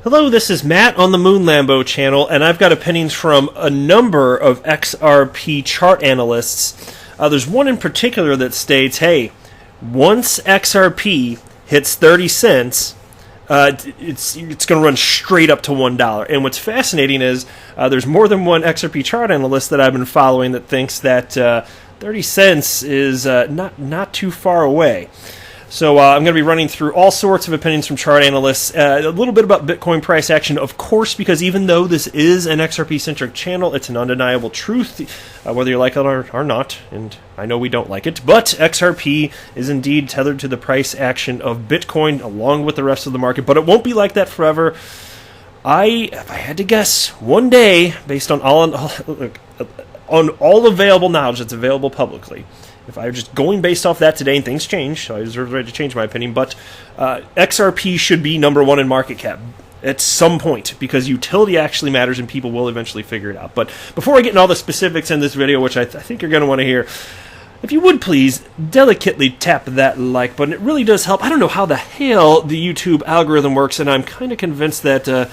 Hello, this is Matt on the Moon Lambo channel, and I've got opinions from a number of XRP chart analysts. There's one in particular that states, hey, once XRP hits 30 cents, it's going to run straight up to $1. And what's fascinating is there's more than one XRP chart analyst that I've been following that thinks that 30 cents is not too far away. So I'm going to be running through all sorts of opinions from chart analysts, a little bit about Bitcoin price action, of course, because even though this is an XRP-centric channel, it's an undeniable truth, whether you like it or not, and I know we don't like it, but XRP is indeed tethered to the price action of Bitcoin along with the rest of the market, but it won't be like that forever. If I had to guess, one day, based on all available knowledge that's available publicly, if I were just going based off that today, and things change, so I reserve the right to change my opinion, but XRP should be number one in market cap at some point, because utility actually matters and people will eventually figure it out. But before I get into all the specifics in this video, which I think you're going to want to hear, if you would please delicately tap that like button. It really does help. I don't know how the hell the YouTube algorithm works, and I'm kind of convinced that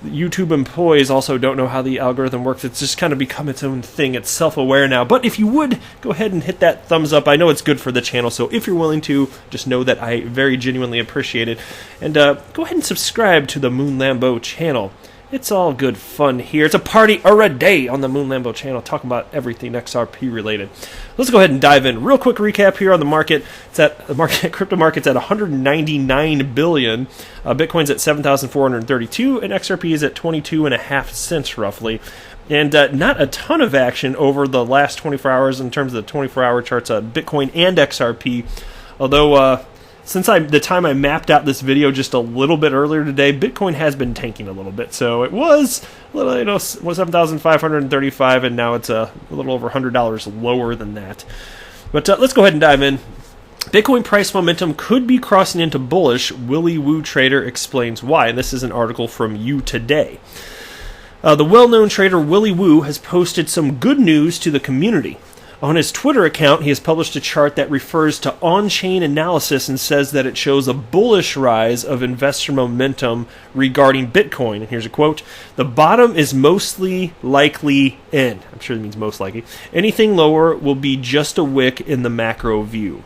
YouTube employees also don't know how the algorithm works. It's just kind of become its own thing. It's self-aware now. But if you would, go ahead and hit that thumbs up. I know it's good for the channel, so if you're willing to, just know that I very genuinely appreciate it. And go ahead and subscribe to the Moon Lambo channel. It's all good fun here. It's a party or a day on the Moon Lambo channel, talking about everything XRP related. Let's go ahead and dive in. Real quick recap here on the market. Crypto market's at 199 billion. Bitcoin's at 7,432, and XRP is at 22.5 cents roughly. And not a ton of action over the last 24 hours in terms of the 24-hour charts on Bitcoin and XRP. Although since the time I mapped out this video just a little bit earlier today, Bitcoin has been tanking a little bit. So it was a little, 7,535, and now it's a little over $100 lower than that. But let's go ahead and dive in. Bitcoin price momentum could be crossing into bullish. Willy Woo Trader explains why. And this is an article from You Today. The well-known trader Willy Woo has posted some good news to the community. On his Twitter account, he has published a chart that refers to on-chain analysis and says that it shows a bullish rise of investor momentum regarding Bitcoin. And here's a quote: "The bottom is mostly likely in." I'm sure it means most likely. "Anything lower will be just a wick in the macro view."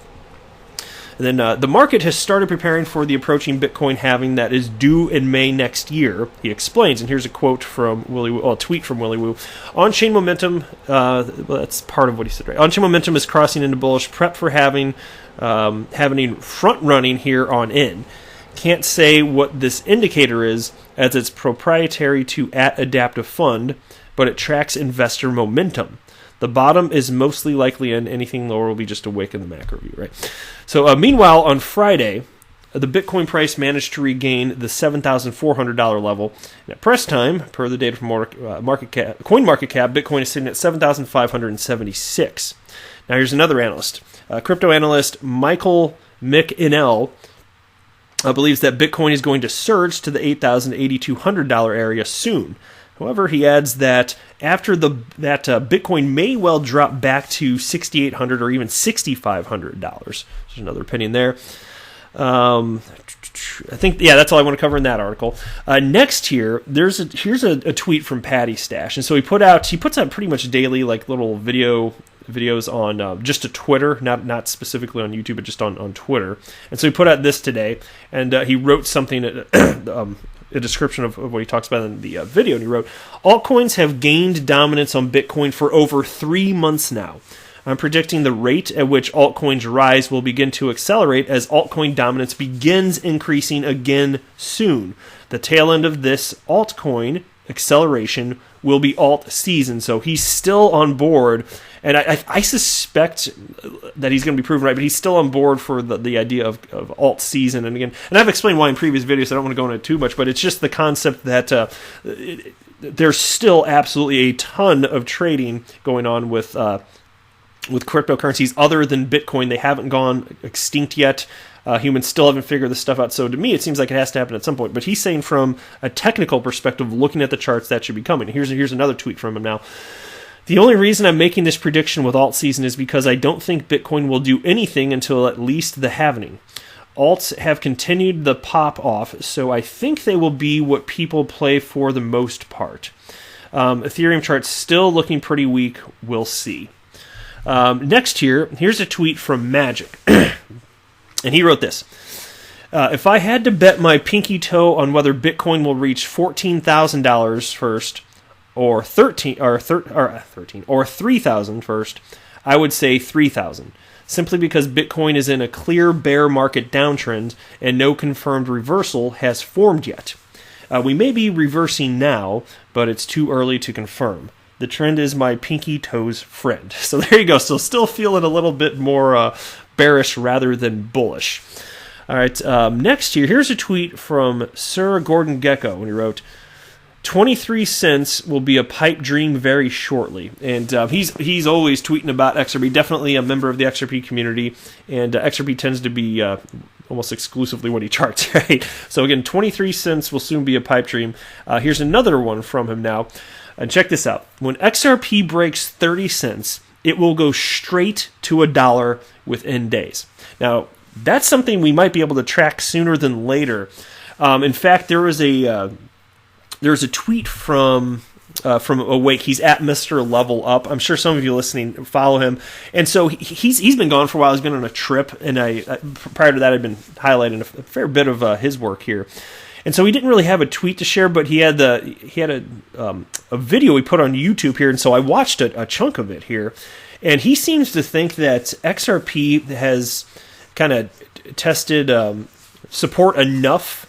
And then the market has started preparing for the approaching Bitcoin halving that is due in May next year, he explains. And here's a quote from Willy Woo, a tweet from Willy Woo. "On-chain momentum," well, that's part of what he said, right? "On-chain momentum is crossing into bullish. Prep for having front running here on in. Can't say what this indicator is, as it's proprietary to @adaptive fund, but it tracks investor momentum. The bottom is mostly likely in. Anything lower will be just a wick in the macro view," right? So meanwhile, on Friday, the Bitcoin price managed to regain the $7,400 level. And at press time, per the data from CoinMarketCap, Bitcoin is sitting at 7,576. Now here's another analyst. Crypto analyst Michael McInnell believes that Bitcoin is going to surge to the $8,000 to $8,200 area soon. However, he adds that after Bitcoin may well drop back to $6,800 or even $6,500. There's another opinion there. I think, that's all I want to cover in that article. Next here, here's a tweet from Patty Stash, and so he puts out pretty much daily like little videos on just to Twitter, not specifically on YouTube, but just on Twitter. And so he put out this today, and he wrote something. A description of what he talks about in the video, and he wrote, "Altcoins have gained dominance on Bitcoin for over 3 months now. I'm predicting the rate at which altcoins rise will begin to accelerate as altcoin dominance begins increasing again soon. The tail end of this altcoin acceleration will be alt season." So he's still on board, and I suspect that he's going to be proven right, but he's still on board for the idea of alt season. And again, and I've explained why in previous videos, so I don't want to go into it too much, but it's just the concept that there's still absolutely a ton of trading going on with cryptocurrencies other than Bitcoin. They haven't gone extinct yet. Humans still haven't figured this stuff out. So to me, it seems like it has to happen at some point. But he's saying from a technical perspective, looking at the charts, that should be coming. Here's another tweet from him now. "The only reason I'm making this prediction with alt season is because I don't think Bitcoin will do anything until at least the halving. Alts have continued the pop off, so I think they will be what people play for the most part. Ethereum chart's still looking pretty weak. We'll see. Next here, here's a tweet from Magic. And he wrote this. If I had to bet my pinky toe on whether Bitcoin will reach $14,000 first, or 3,000 first, I would say 3,000. Simply because Bitcoin is in a clear bear market downtrend and no confirmed reversal has formed yet. We may be reversing now, but it's too early to confirm. The trend is my pinky toes friend. So there you go. So still feeling a little bit more bearish rather than bullish. All right, next here, here's a tweet from Sir Gordon Gecko, and he wrote, 23 cents will be a pipe dream very shortly. And he's always tweeting about XRP, definitely a member of the XRP community, and XRP tends to be almost exclusively what he charts, right? So again, 23 cents will soon be a pipe dream. Here's another one from him now. And check this out. When XRP breaks 30 cents, it will go straight to $1 within days. Now, that's something we might be able to track sooner than later. In fact, there was a tweet from Awake. He's at Mr. Level Up. I'm sure some of you listening follow him. And so he's been gone for a while. He's been on a trip, and prior to that, I'd been highlighting a fair bit of his work here. And so he didn't really have a tweet to share, but he had a video he put on YouTube here, and so I watched a chunk of it here. And he seems to think that XRP has kind of tested support enough,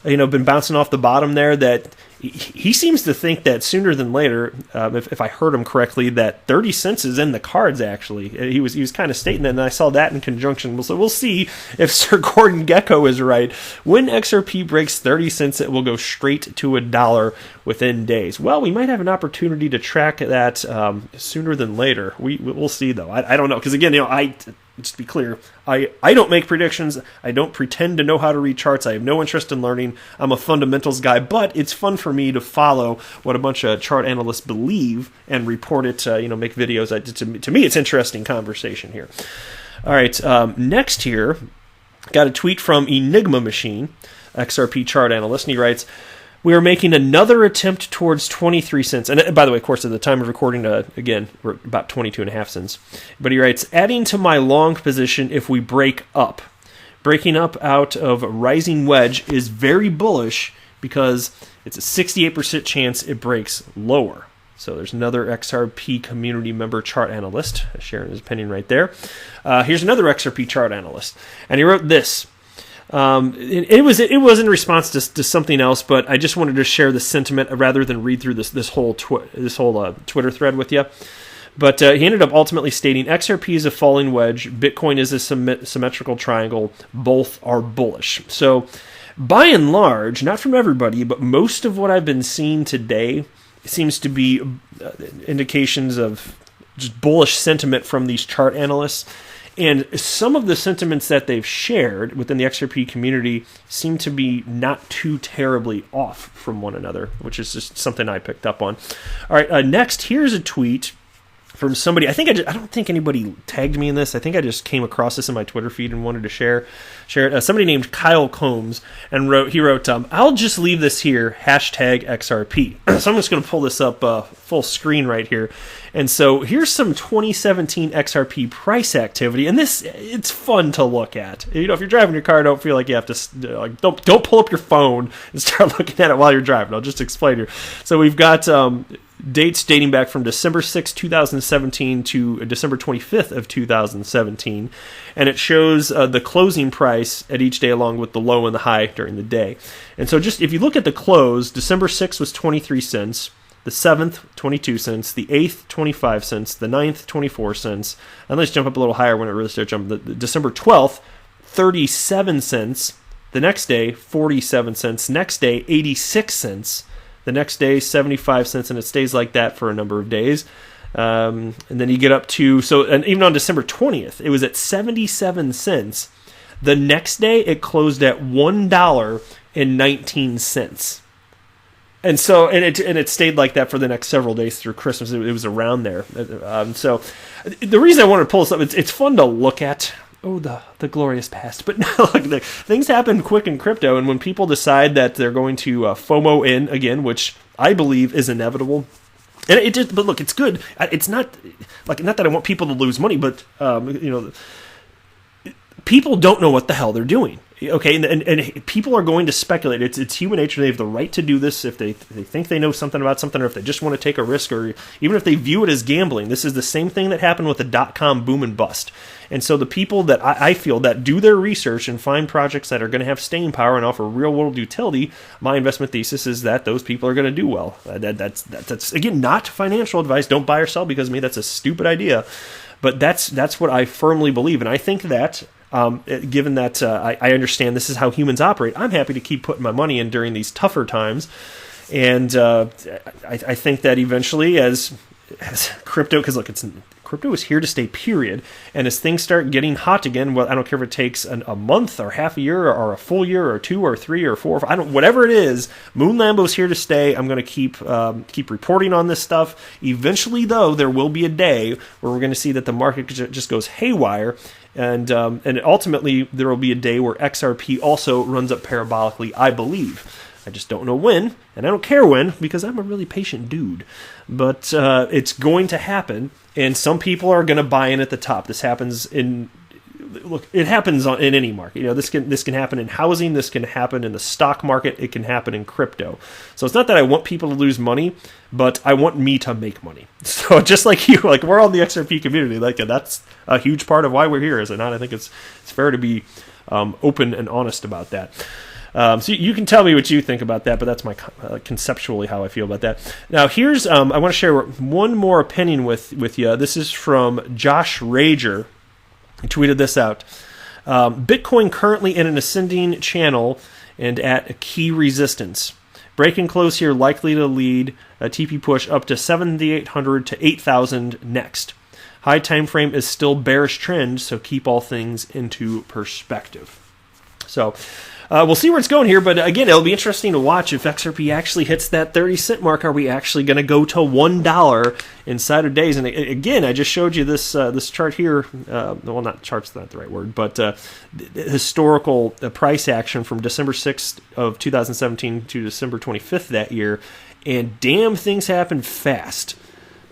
been bouncing off the bottom there, that he seems to think that sooner than later, if I heard him correctly, that 30 cents is in the cards, actually. He was kind of stating that, and I saw that in conjunction. So we'll see if Sir Gordon Gecko is right. When XRP breaks 30 cents, it will go straight to $1 within days. Well, we might have an opportunity to track that sooner than later. We'll see, though. I don't know, because again, just to be clear, I don't make predictions. I don't pretend to know how to read charts. I have no interest in learning. I'm a fundamentals guy, but it's fun for me to follow what a bunch of chart analysts believe and report it, make videos. To me, it's interesting conversation here. All right, next here, got a tweet from Enigma Machine, XRP chart analyst, and he writes, we are making another attempt towards 23 cents. And by the way, of course, at the time of recording, again, we're about 22.5 cents. But he writes, adding to my long position if we break up. Breaking up out of a rising wedge is very bullish because it's a 68% chance it breaks lower. So there's another XRP community member chart analyst sharing his opinion right there. Here's another XRP chart analyst. And he wrote this. It was in response to something else, but I just wanted to share the sentiment rather than read through this whole Twitter thread with you. But he ended up ultimately stating XRP is a falling wedge, Bitcoin is a symmetrical triangle, both are bullish. So by and large, not from everybody, but most of what I've been seeing today seems to be indications of just bullish sentiment from these chart analysts. And some of the sentiments that they've shared within the XRP community seem to be not too terribly off from one another, which is just something I picked up on. All right, next, here's a tweet from somebody. I don't think anybody tagged me in this. I think I just came across this in my Twitter feed and wanted to share it. Somebody named Kyle Combs he wrote, I'll just leave this here, #XRP. So I'm just going to pull this up full screen right here. And so here's some 2017 XRP price activity, and it's fun to look at. If you're driving your car, don't feel like you have to don't pull up your phone and start looking at it while you're driving. I'll just explain here. So we've got dates dating back from December 6, 2017 to December 25th of 2017, and it shows the closing price at each day along with the low and the high during the day. And so just if you look at the close, December 6th was 23 cents. The 7th, 22 cents. The 8th, 25 cents. The 9th, 24 cents. And let's jump up a little higher when it really starts jumping. The December 12th, 37 cents. The next day, 47 cents. Next day, 86 cents. The next day, 75 cents. And it stays like that for a number of days. And then you get up to... and even on December 20th, it was at 77 cents. The next day, it closed at $1.19. And so, and it stayed like that for the next several days through Christmas. It was around there. So, the reason I wanted to pull this up, it's fun to look at. the glorious past. But look, things happen quick in crypto, and when people decide that they're going to FOMO in again, which I believe is inevitable. And it just, but look, it's good. It's not not that I want people to lose money, but people don't know what the hell they're doing. Okay, and people are going to speculate. It's human nature. They have the right to do this if they think they know something about something, or if they just want to take a risk, or even if they view it as gambling. This is the same thing that happened with the .com boom and bust. And so the people that I feel that do their research and find projects that are going to have staying power and offer real-world utility, my investment thesis is that those people are going to do well. That's again, not financial advice. Don't buy or sell because of me. That's a stupid idea. But that's what I firmly believe. And I think that given that I understand this is how humans operate, I'm happy to keep putting my money in during these tougher times. And I think that eventually as crypto, because look, crypto is here to stay, period. And as things start getting hot again, well, I don't care if it takes a month or half a year or a full year or 2 or 3 or 4, whatever it is, Moon Lambo's here to stay. I'm going to keep reporting on this stuff. Eventually, though, there will be a day where we're going to see that the market just goes haywire. And ultimately, there will be a day where XRP also runs up parabolically, I believe. I just don't know when, and I don't care when, because I'm a really patient dude. But it's going to happen, and some people are going to buy in at the top. This happens it happens in any market. This can happen in housing. This can happen in the stock market. It can happen in crypto. So it's not that I want people to lose money, but I want me to make money. So just like you, we're all in the XRP community. That's a huge part of why we're here, is it not? I think it's fair to be open and honest about that. So you can tell me what you think about that, but that's my conceptually how I feel about that. Now here's I want to share one more opinion with you. This is from Josh Rager. He tweeted this out. Bitcoin currently in an ascending channel and at a key resistance. Breaking close here likely to lead a TP push up to 7,800 to 8,000 next. High time frame is still bearish trend, so keep all things into perspective. So we'll see where it's going here, but again, it'll be interesting to watch if XRP actually hits that 30-cent mark. Are we actually going to go to $1 inside of days? And again, I just showed you this chart here. Well, not chart's not the right word, but historical price action from December 6th of 2017 to December 25th that year, and damn, things happen fast.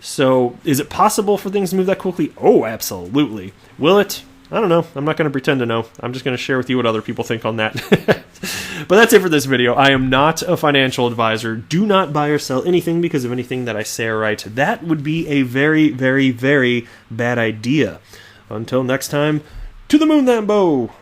So is it possible for things to move that quickly? Oh, absolutely. Will it? I don't know. I'm not going to pretend to know. I'm just going to share with you what other people think on that. But that's it for this video. I am not a financial advisor. Do not buy or sell anything because of anything that I say or write. That would be a very, very, very bad idea. Until next time, to the moon, Lambo!